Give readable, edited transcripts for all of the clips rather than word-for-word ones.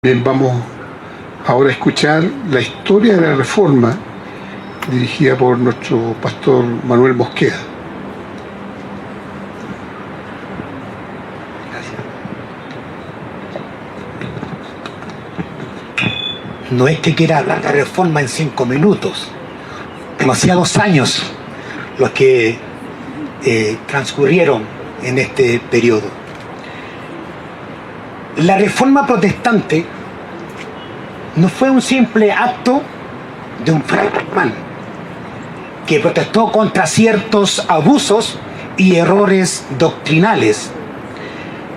Bien, vamos ahora a escuchar la historia de la Reforma dirigida por nuestro pastor Manuel Mosqueda. No es que quiera hablar de Reforma en 5 minutos, demasiados años los que transcurrieron en este periodo. La Reforma protestante no fue un simple acto de un fray alemán que protestó contra ciertos abusos y errores doctrinales.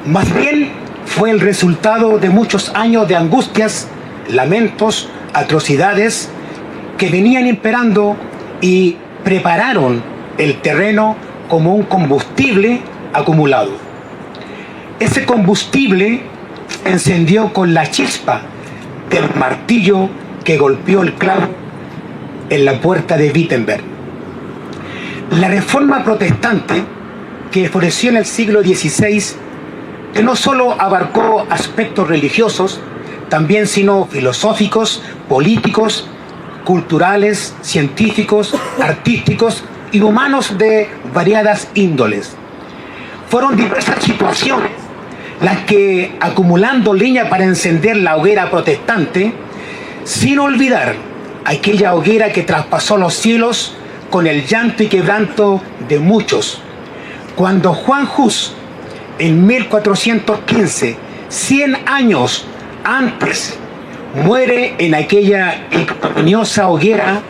Más bien fue el resultado de muchos años de angustias, lamentos, atrocidades que venían imperando y prepararon el terreno como un combustible acumulado. Ese combustible se encendió con la chispa del martillo que golpeó el clavo en la puerta de Wittenberg. La Reforma protestante, que floreció en el siglo XVI, que no solo abarcó aspectos religiosos, también sino filosóficos, políticos, culturales, científicos, artísticos y humanos de variadas índoles. Fueron diversas situaciones las que, acumulando leña para encender la hoguera protestante, sin olvidar aquella hoguera que traspasó los cielos con el llanto y quebranto de muchos, cuando Juan Hus, en 1415, 100 años antes, muere en aquella ignominiosa hoguera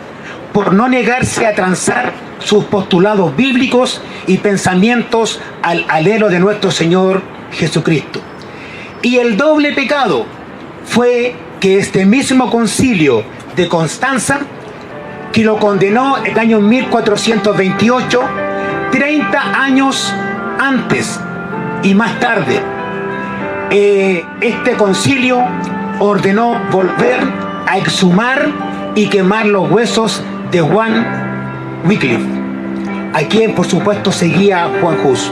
por no negarse a transar sus postulados bíblicos y pensamientos al alero de nuestro Señor Jesucristo. Y el doble pecado fue que este mismo concilio de Constanza, que lo condenó en el año 1428, 30 años antes y más tarde, este concilio ordenó volver a exhumar y quemar los huesos de Juan Wycliffe, a quien por supuesto seguía Juan Hus.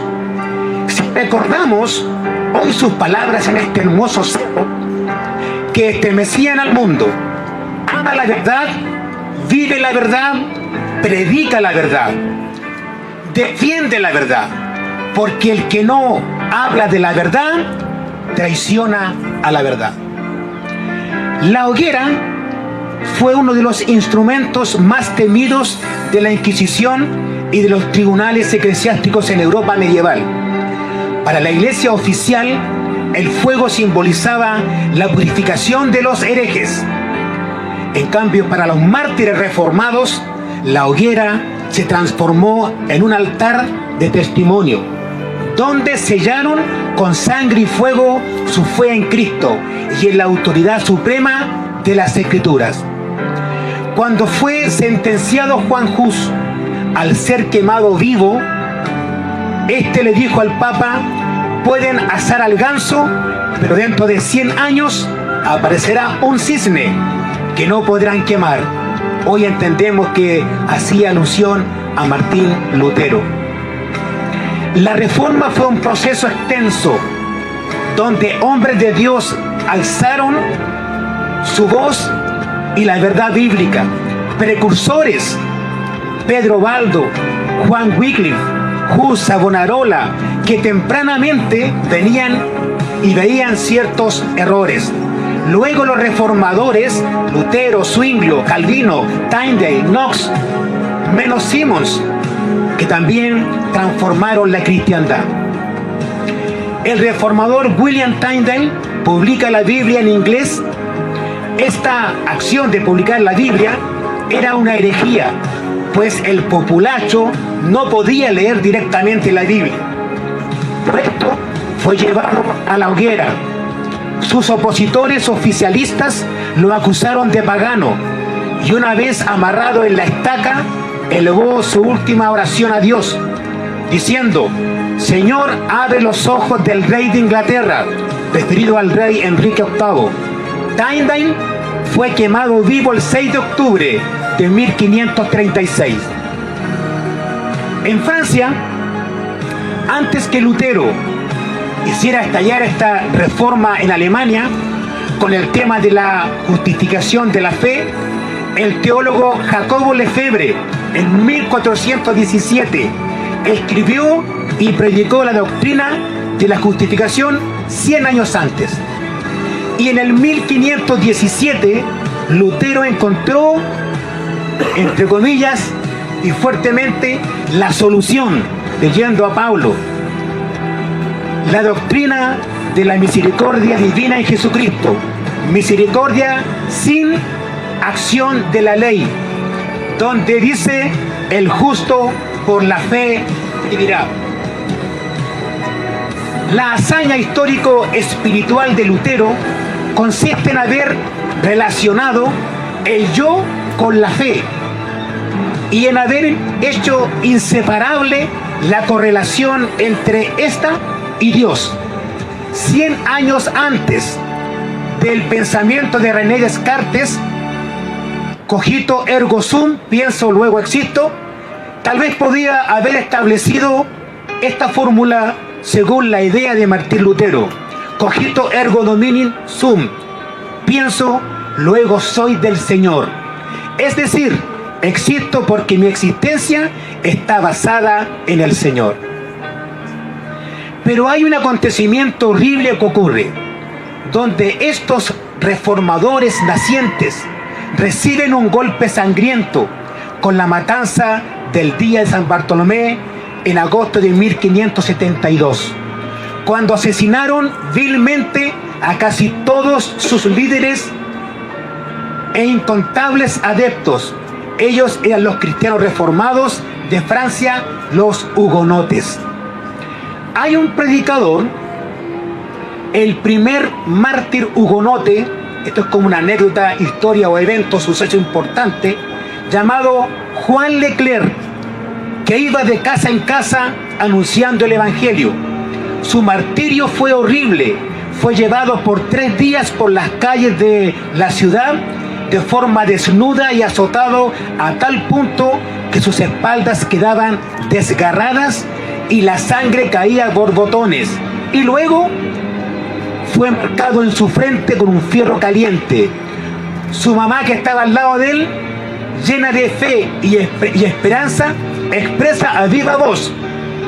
Si recordamos hoy sus palabras en este hermoso sermón que estremecían al mundo: ama la verdad, vive la verdad, predica la verdad, defiende la verdad, porque el que no habla de la verdad traiciona a la verdad. La hoguera fue uno de los instrumentos más temidos de la Inquisición y de los tribunales eclesiásticos en Europa medieval. Para la Iglesia oficial, el fuego simbolizaba la purificación de los herejes. En cambio, para los mártires reformados, la hoguera se transformó en un altar de testimonio, donde sellaron con sangre y fuego su fe en Cristo y en la autoridad suprema de las Escrituras. Cuando fue sentenciado Juan Hus al ser quemado vivo, este le dijo al Papa: pueden asar al ganso, pero dentro de 100 años aparecerá un cisne que no podrán quemar. Hoy entendemos que hacía alusión a Martín Lutero. La Reforma fue un proceso extenso, donde hombres de Dios alzaron su voz y la verdad bíblica. Precursores: Pedro Baldo, Juan Wycliffe, Hus, Savonarola, que tempranamente venían y veían ciertos errores. Luego los reformadores: Lutero, Zwinglio, Calvino, Tyndale, Knox, menos Simmons, que también transformaron la cristiandad. El reformador William Tyndale publica la Biblia en inglés. Esta acción de publicar la Biblia era una herejía, pues el populacho no podía leer directamente la Biblia. Por esto fue llevado a la hoguera. Sus opositores oficialistas lo acusaron de pagano, y una vez amarrado en la estaca, elevó su última oración a Dios, diciendo: Señor, abre los ojos del rey de Inglaterra, referido al rey Enrique VIII. Tyndale fue quemado vivo el 6 de octubre de 1536. En Francia, antes que Lutero hiciera estallar esta reforma en Alemania, con el tema de la justificación de la fe, el teólogo Jacobo Lefebvre, en 1417, escribió y predicó la doctrina de la justificación 100 años antes. Y en el 1517, Lutero encontró, entre comillas, y fuertemente, la solución, leyendo a Pablo, la doctrina de la misericordia divina en Jesucristo, misericordia sin acción de la ley, donde dice: el justo por la fe vivirá. La hazaña histórico-espiritual de Lutero consiste en haber relacionado el yo con la fe y en haber hecho inseparable la correlación entre esta y Dios. 100 años antes del pensamiento de René Descartes, cogito ergo sum, pienso luego existo, tal vez podía haber establecido esta fórmula según la idea de Martín Lutero: cogito ergo domini sum, pienso luego soy del Señor. Es decir, existo porque mi existencia está basada en el Señor. Pero hay un acontecimiento horrible que ocurre, donde estos reformadores nacientes reciben un golpe sangriento con la matanza del día de San Bartolomé en agosto de 1572, cuando asesinaron vilmente a casi todos sus líderes e incontables adeptos. Ellos eran los cristianos reformados de Francia, los hugonotes. Hay un predicador, el primer mártir hugonote, esto es como una anécdota, historia o evento, suceso importante, llamado Juan Leclerc, que iba de casa en casa anunciando el evangelio. Su martirio fue horrible. Fue llevado por 3 días por las calles de la ciudad de forma desnuda y azotado a tal punto que sus espaldas quedaban desgarradas y la sangre caía a borbotones. Y luego fue marcado en su frente con un fierro caliente. Su mamá, que estaba al lado de él, llena de fe y esperanza, expresa a viva voz: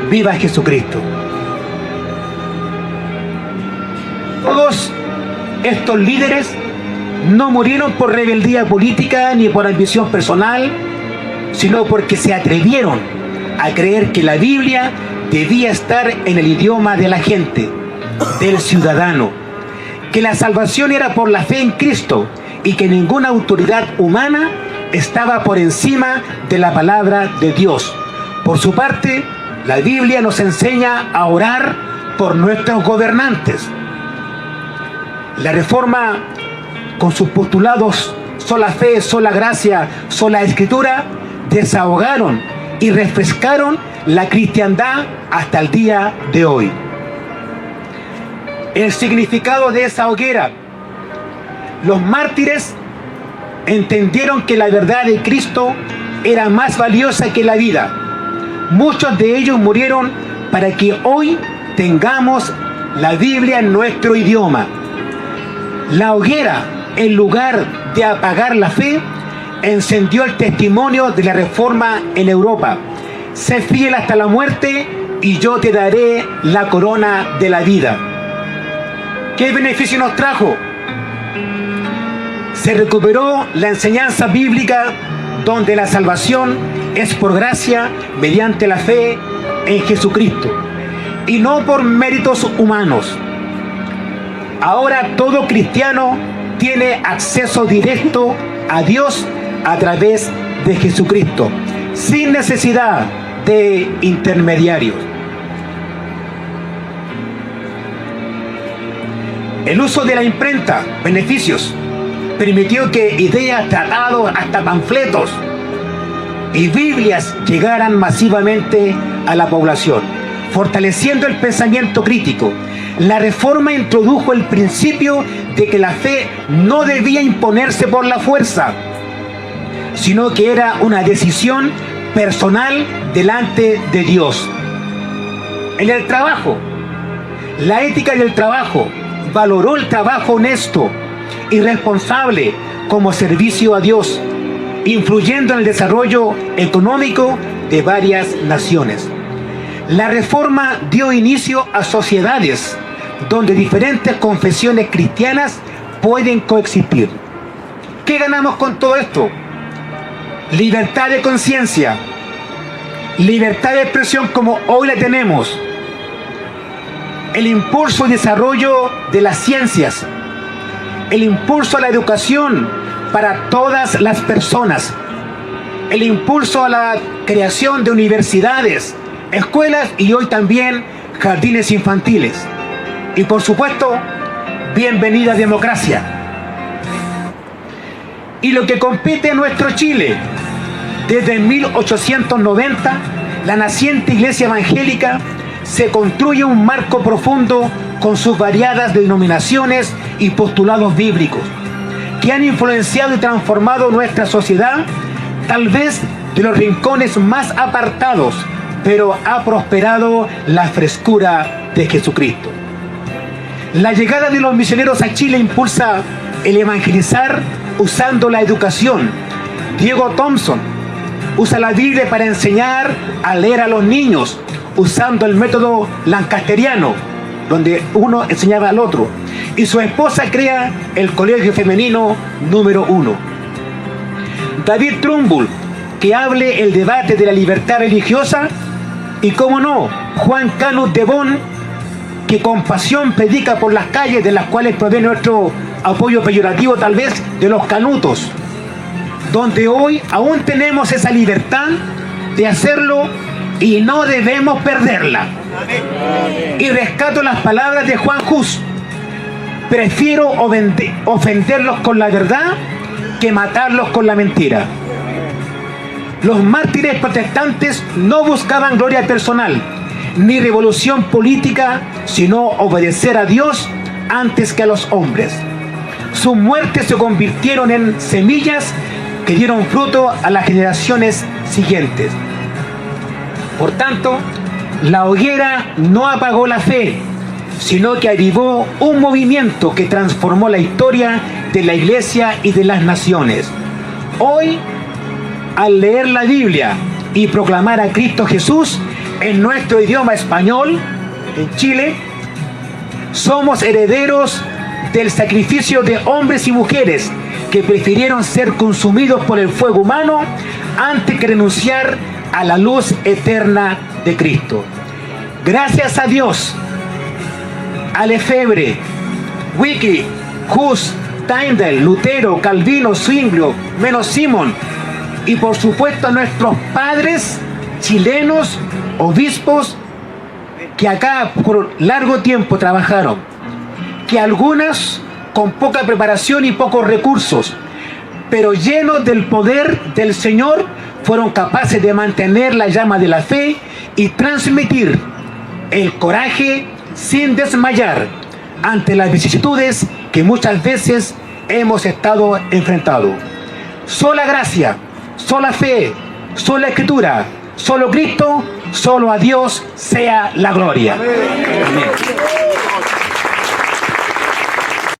¡viva Jesucristo! Todos estos líderes no murieron por rebeldía política ni por ambición personal, sino porque se atrevieron a creer que la Biblia debía estar en el idioma de la gente, del ciudadano, que la salvación era por la fe en Cristo y que ninguna autoridad humana estaba por encima de la palabra de Dios. Por su parte, la Biblia nos enseña a orar por nuestros gobernantes. La Reforma, con sus postulados sola fe, sola gracia, sola escritura, desahogaron y refrescaron la cristiandad hasta el día de hoy. El significado de esa hoguera: los mártires entendieron que la verdad de Cristo era más valiosa que la vida. Muchos de ellos murieron para que hoy tengamos la Biblia en nuestro idioma. La hoguera, en lugar de apagar la fe, encendió el testimonio de la Reforma en Europa. Sé fiel hasta la muerte y yo te daré la corona de la vida. ¿Qué beneficio nos trajo? Se recuperó la enseñanza bíblica, donde la salvación es por gracia mediante la fe en Jesucristo y no por méritos humanos. Ahora todo cristiano tiene acceso directo a Dios a través de Jesucristo, sin necesidad de intermediarios. El uso de la imprenta, beneficios, permitió que ideas, tratados, hasta panfletos y Biblias llegaran masivamente a la población, fortaleciendo el pensamiento crítico. La Reforma introdujo el principio de que la fe no debía imponerse por la fuerza, sino que era una decisión personal delante de Dios. En el trabajo, la ética del trabajo valoró el trabajo honesto, y responsable como servicio a Dios, influyendo en el desarrollo económico de varias naciones. La Reforma dio inicio a sociedades donde diferentes confesiones cristianas pueden coexistir. ¿Qué ganamos con todo esto? Libertad de conciencia, libertad de expresión como hoy la tenemos, el impulso y desarrollo de las ciencias, el impulso a la educación para todas las personas, el impulso a la creación de universidades, escuelas y hoy también jardines infantiles. Y por supuesto, bienvenida democracia. Y lo que compete a nuestro Chile, desde 1890, la naciente Iglesia Evangélica se construye un marco profundo con sus variadas denominaciones y postulados bíblicos, que han influenciado y transformado nuestra sociedad, tal vez de los rincones más apartados, pero ha prosperado la frescura de Jesucristo. La llegada de los misioneros a Chile impulsa el evangelizar usando la educación. Diego Thompson usa la Biblia para enseñar a leer a los niños, usando el método lancasteriano, donde uno enseñaba al otro. Y su esposa crea el colegio femenino número 1. David Trumbull, que hable el debate de la libertad religiosa. Y cómo no, Juan Canut de Bon, que con pasión predica por las calles, de las cuales proviene nuestro apoyo peyorativo tal vez, de los canutos, donde hoy aún tenemos esa libertad de hacerlo y no debemos perderla. Y rescato las palabras de Juan Hus: prefiero ofenderlos con la verdad que matarlos con la mentira. Los mártires protestantes no buscaban gloria personal ni revolución política, sino obedecer a Dios antes que a los hombres. Sus muertes se convirtieron en semillas que dieron fruto a las generaciones siguientes. Por tanto, la hoguera no apagó la fe, sino que avivó un movimiento que transformó la historia de la Iglesia y de las naciones. Hoy, al leer la Biblia y proclamar a Cristo Jesús en nuestro idioma español, en Chile, somos herederos del sacrificio de hombres y mujeres que prefirieron ser consumidos por el fuego humano antes que renunciar a la luz eterna de Cristo. Gracias a Dios, a Lefebvre, Wycliffe, Hus, Tyndale, Lutero, Calvino, Zwinglio, menos Simon, y por supuesto a nuestros padres chilenos, obispos, que acá por largo tiempo trabajaron, que algunas con poca preparación y pocos recursos, pero llenos del poder del Señor, fueron capaces de mantener la llama de la fe y transmitir el coraje sin desmayar ante las vicisitudes que muchas veces hemos estado enfrentando. Sola gracia, sola fe, sola escritura, solo Cristo, solo a Dios sea la gloria. Amén.